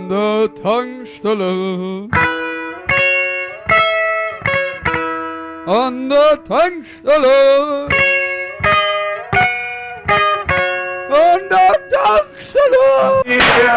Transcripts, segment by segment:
an der Tankstelle. An der Tankstelle. An der Tankstelle.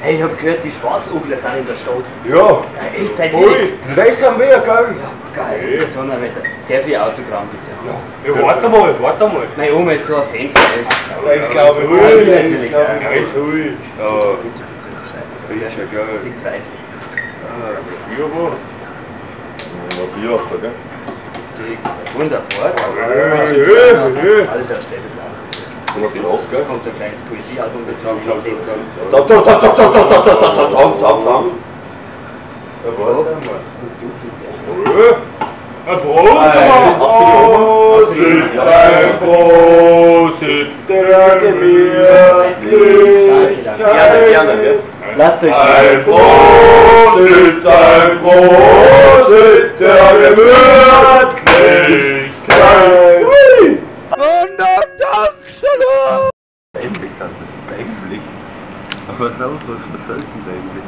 Hey, ich hab gehört, die Schwarzugler sind in der Stadt. Ja. Echt, seid Ui, ihr? rechts am Weg, gell? Ja, geil. So ein Wetter. Sehr viel Autogramm bitte. Ja, warte mal. Meine Oma ist so ein Fan von euch. Ja, ich glaube, Ja, ui, natürlich, ja. ja, ist ui. Ja, Bitte, bitte, ist ja geil. Die Zeit. Bier wo? Ja, Bier, gell? Wunderbar. Ja. Alles auf Städte. Komm mal raus, gell? Kommt ein kleines Poesiealbum mit Stopp. Ja, warte mal. Ein Prosit, der Gemütlichkeit. Lasst euch Ein Prosit, der Gemütlichkeit. An der Tankstelle. Eigentlich, das ist eigentlich. Aber so, was verfolgt denn eigentlich?